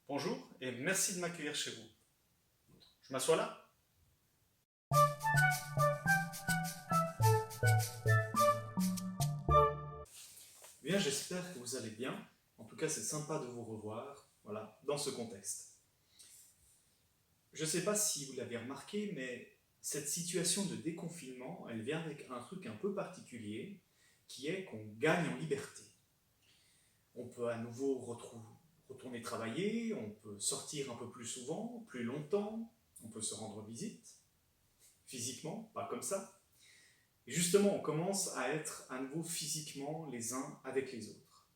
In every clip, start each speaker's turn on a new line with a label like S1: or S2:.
S1: Bonjour et merci de m'accueillir chez vous. Je m'assois là? Bien, j'espère que vous allez bien. En tout cas, c'est sympa de vous revoir, voilà, dans ce contexte. Je ne sais pas si vous l'avez remarqué, mais cette situation de déconfinement, elle vient avec un truc un peu particulier, qui est qu'on gagne en liberté. On peut à nouveau retourner travailler, on peut sortir un peu plus souvent, plus longtemps, on peut se rendre visite, physiquement, pas comme ça. Et justement, on commence à être à nouveau physiquement les uns avec les autres.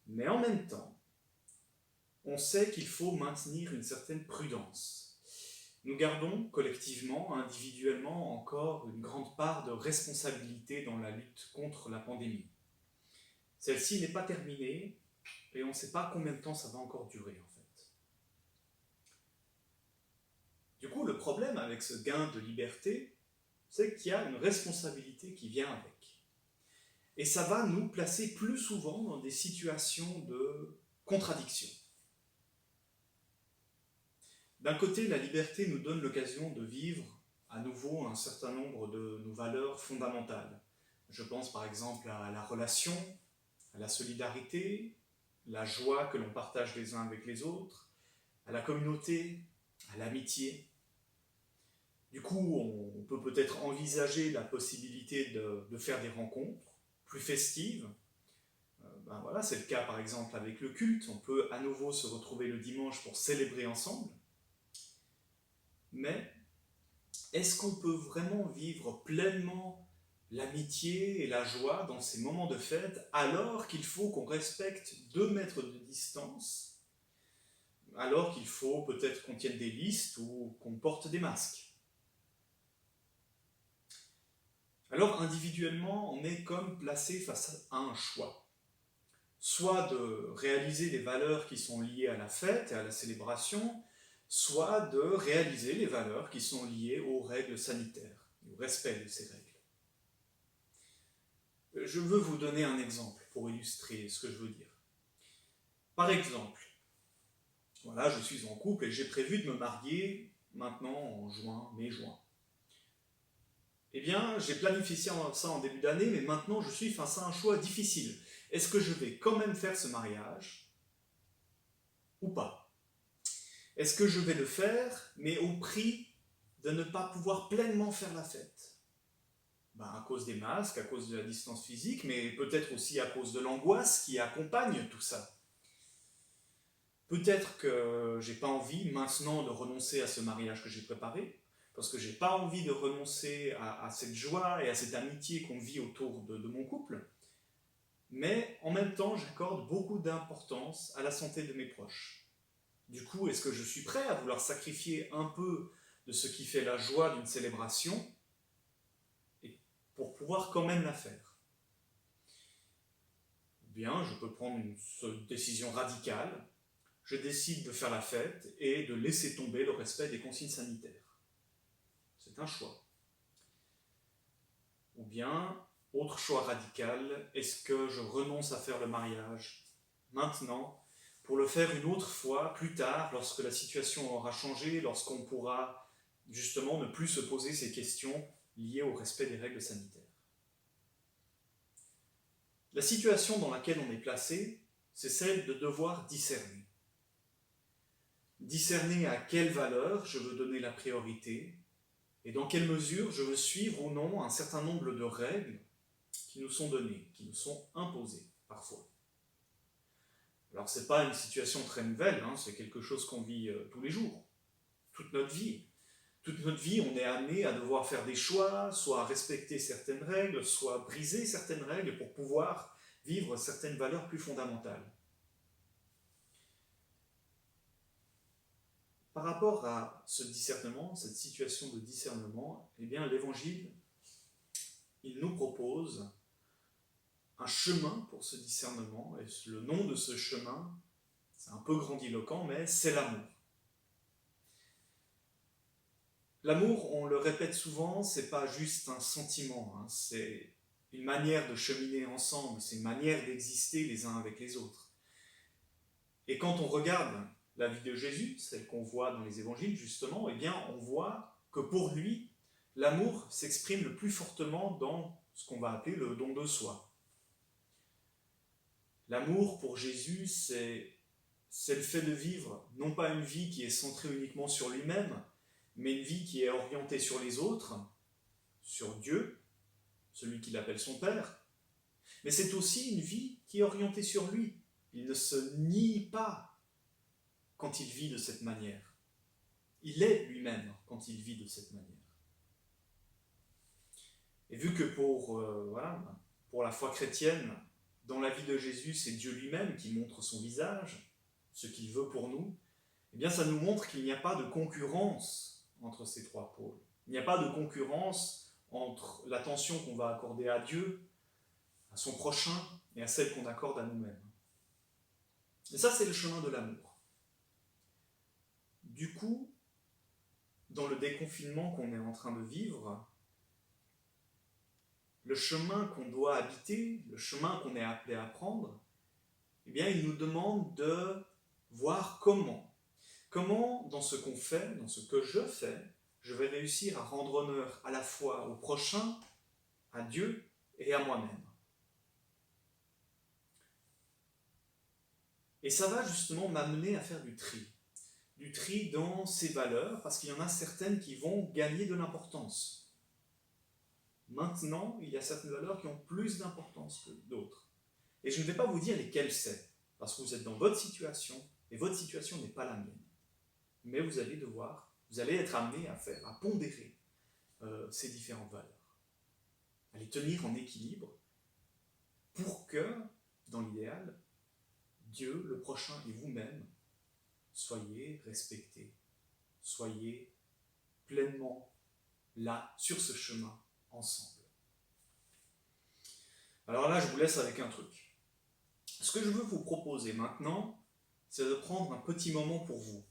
S1: Mais en même temps, on sait qu'il faut maintenir une certaine prudence. Nous gardons collectivement, individuellement, encore une grande part de responsabilité dans la lutte contre la pandémie. Celle-ci n'est pas terminée et on ne sait pas combien de temps ça va encore durer en fait. Du coup, le problème avec ce gain de liberté, c'est qu'il y a une responsabilité qui vient avec. Et ça va nous placer plus souvent dans des situations de contradiction. D'un côté, la liberté nous donne l'occasion de vivre à nouveau un certain nombre de nos valeurs fondamentales. Je pense par exemple à la relation, à la solidarité, la joie que l'on partage les uns avec les autres, à la communauté, à l'amitié. Du coup, on peut peut-être envisager la possibilité de faire des rencontres plus festives. Ben voilà, c'est le cas par exemple avec le culte. On peut à nouveau se retrouver le dimanche pour célébrer ensemble. Mais est-ce qu'on peut vraiment vivre pleinement l'amitié et la joie dans ces moments de fête alors qu'il faut qu'on respecte 2 mètres de distance, alors qu'il faut peut-être qu'on tienne des listes ou qu'on porte des masques? Alors individuellement, on est comme placé face à un choix. Soit de réaliser les valeurs qui sont liées à la fête et à la célébration, soit de réaliser les valeurs qui sont liées aux règles sanitaires, au respect de ces règles. Je veux vous donner un exemple pour illustrer ce que je veux dire. Par exemple, voilà, je suis en couple et j'ai prévu de me marier maintenant en juin, mai-juin. Eh bien, j'ai planifié ça en début d'année, mais maintenant je suis face à un choix difficile. Est-ce que je vais quand même faire ce mariage ou pas? Est-ce que je vais le faire, mais au prix de ne pas pouvoir pleinement faire la fête? Ben, à cause des masques, à cause de la distance physique, mais peut-être aussi à cause de l'angoisse qui accompagne tout ça. Peut-être que j'ai pas envie maintenant de renoncer à ce mariage que j'ai préparé, parce que j'ai pas envie de renoncer à cette joie et à cette amitié qu'on vit autour de mon couple, mais en même temps j'accorde beaucoup d'importance à la santé de mes proches. Du coup, est-ce que je suis prêt à vouloir sacrifier un peu de ce qui fait la joie d'une célébration pour pouvoir quand même la faire? Ou bien je peux prendre une décision radicale, je décide de faire la fête et de laisser tomber le respect des consignes sanitaires. C'est un choix. Ou bien, autre choix radical, est-ce que je renonce à faire le mariage maintenant pour le faire une autre fois, plus tard, lorsque la situation aura changé, lorsqu'on pourra justement ne plus se poser ces questions liées au respect des règles sanitaires? La situation dans laquelle on est placé, c'est celle de devoir discerner. Discerner à quelle valeur je veux donner la priorité et dans quelle mesure je veux suivre ou non un certain nombre de règles qui nous sont données, qui nous sont imposées parfois. Alors c'est pas une situation très nouvelle, hein, c'est quelque chose qu'on vit tous les jours, toute notre vie. Toute notre vie, on est amené à devoir faire des choix, soit respecter certaines règles, soit briser certaines règles pour pouvoir vivre certaines valeurs plus fondamentales. Par rapport à ce discernement, cette situation de discernement, eh bien l'Évangile, il nous propose un chemin pour ce discernement, et le nom de ce chemin, c'est un peu grandiloquent, mais c'est l'amour. L'amour, on le répète souvent, c'est pas juste un sentiment, hein, c'est une manière de cheminer ensemble, c'est une manière d'exister les uns avec les autres. Et quand on regarde la vie de Jésus, celle qu'on voit dans les évangiles justement, eh bien on voit que pour lui, l'amour s'exprime le plus fortement dans ce qu'on va appeler le don de soi. L'amour pour Jésus, c'est le fait de vivre, non pas une vie qui est centrée uniquement sur lui-même, mais une vie qui est orientée sur les autres, sur Dieu, celui qu'il appelle son Père, mais c'est aussi une vie qui est orientée sur lui. Il ne se nie pas quand il vit de cette manière. Il est lui-même quand il vit de cette manière. Et vu que pour la foi chrétienne, dans la vie de Jésus, c'est Dieu lui-même qui montre son visage, ce qu'il veut pour nous, eh bien ça nous montre qu'il n'y a pas de concurrence entre ces trois pôles. Il n'y a pas de concurrence entre l'attention qu'on va accorder à Dieu, à son prochain et à celle qu'on accorde à nous-mêmes. Et ça, c'est le chemin de l'amour. Du coup, dans le déconfinement qu'on est en train de vivre, le chemin qu'on doit habiter, le chemin qu'on est appelé à prendre, eh bien, il nous demande de voir comment dans ce qu'on fait, dans ce que je fais, je vais réussir à rendre honneur à la fois au prochain, à Dieu et à moi-même. Et ça va justement m'amener à faire du tri dans ces valeurs, parce qu'il y en a certaines qui vont gagner de l'importance. Maintenant, il y a certaines valeurs qui ont plus d'importance que d'autres. Et je ne vais pas vous dire lesquelles c'est, parce que vous êtes dans votre situation, et votre situation n'est pas la mienne. Mais vous allez être amené à pondérer ces différentes valeurs, à les tenir en équilibre, pour que, dans l'idéal, Dieu, le prochain et vous-même, soyez respectés, soyez pleinement là, sur ce chemin, ensemble. Alors là, je vous laisse avec un truc. Ce que je veux vous proposer maintenant, c'est de prendre un petit moment pour vous.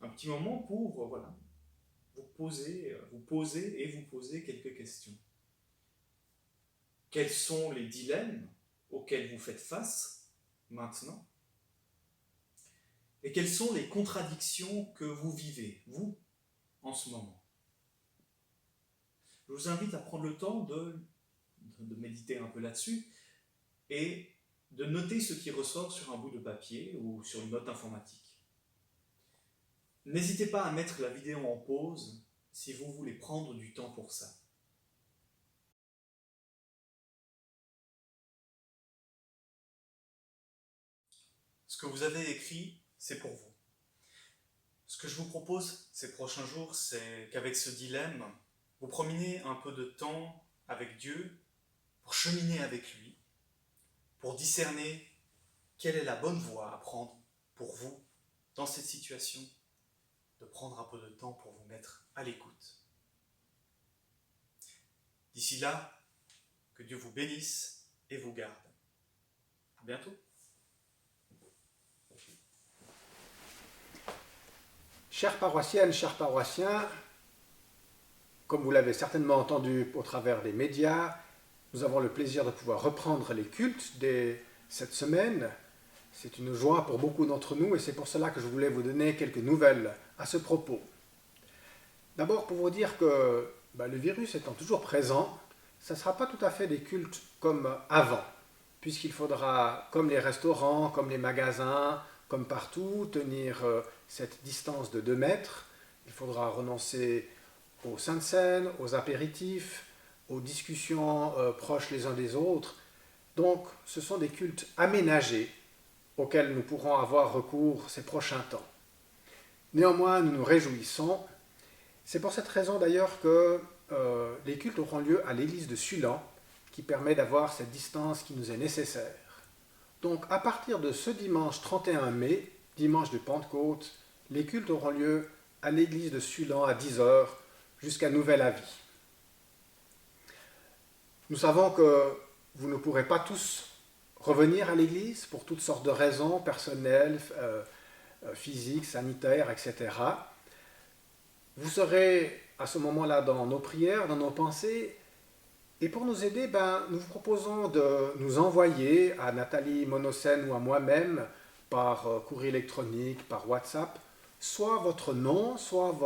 S1: Un petit moment pour, vous poser quelques questions. Quels sont les dilemmes auxquels vous faites face maintenant? Et quelles sont les contradictions que vous vivez, vous, en ce moment? Je vous invite à prendre le temps de méditer un peu là-dessus et de noter ce qui ressort sur un bout de papier ou sur une note informatique. N'hésitez pas à mettre la vidéo en pause si vous voulez prendre du temps pour ça. Ce que vous avez écrit, c'est pour vous. Ce que je vous propose ces prochains jours, c'est qu'avec ce dilemme, vous preniez un peu de temps avec Dieu pour cheminer avec lui, pour discerner quelle est la bonne voie à prendre pour vous dans cette situation, de prendre un peu de temps pour vous mettre à l'écoute. D'ici là, que Dieu vous bénisse et vous garde. À bientôt.
S2: Chères paroissiennes, chers paroissiens, comme vous l'avez certainement entendu au travers des médias, nous avons le plaisir de pouvoir reprendre les cultes dès cette semaine. C'est une joie pour beaucoup d'entre nous et c'est pour cela que je voulais vous donner quelques nouvelles à ce propos. D'abord pour vous dire que le virus étant toujours présent, ça ne sera pas tout à fait des cultes comme avant, puisqu'il faudra, comme les restaurants, comme les magasins, comme partout, tenir cette distance de 2 mètres. Il faudra renoncer aux saintes scènes, aux apéritifs, aux discussions proches les uns des autres. Donc, ce sont des cultes aménagés auxquels nous pourrons avoir recours ces prochains temps. Néanmoins, nous nous réjouissons. C'est pour cette raison d'ailleurs que les cultes auront lieu à l'église de Sulan, qui permet d'avoir cette distance qui nous est nécessaire. Donc, à partir de ce dimanche 31 mai, dimanche de Pentecôte, les cultes auront lieu à l'église de Sulan à 10h jusqu'à nouvel avis. Nous savons que vous ne pourrez pas tous revenir à l'église pour toutes sortes de raisons personnelles, physiques, sanitaires, etc. Vous serez à ce moment-là dans nos prières, dans nos pensées. Et pour nous aider, nous vous proposons de nous envoyer à Nathalie Monocène ou à moi-même par courrier électronique, par WhatsApp, soit votre nom, soit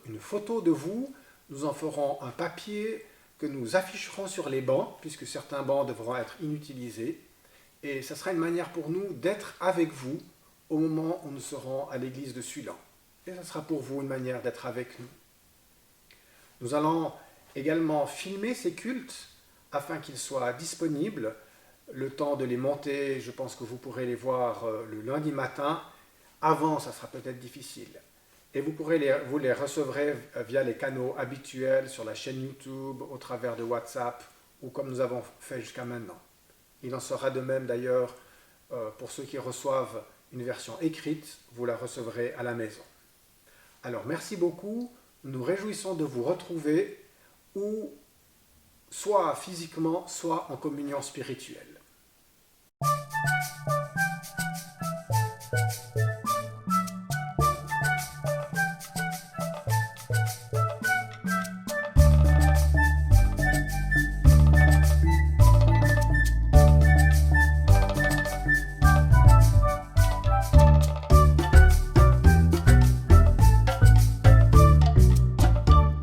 S2: une photo de vous. Nous en ferons un papier que nous afficherons sur les bancs, puisque certains bancs devront être inutilisés. Et ce sera une manière pour nous d'être avec vous au moment où nous serons à l'église de Sulan. Et ce sera pour vous une manière d'être avec nous. Nous allons également filmer ces cultes afin qu'ils soient disponibles. Le temps de les monter, je pense que vous pourrez les voir le lundi matin. Avant, ça sera peut-être difficile. Et vous les recevrez via les canaux habituels sur la chaîne YouTube, au travers de WhatsApp, ou comme nous avons fait jusqu'à maintenant. Il en sera de même d'ailleurs pour ceux qui reçoivent une version écrite, vous la recevrez à la maison. Alors merci beaucoup, nous nous réjouissons de vous retrouver, ou soit physiquement, soit en communion spirituelle.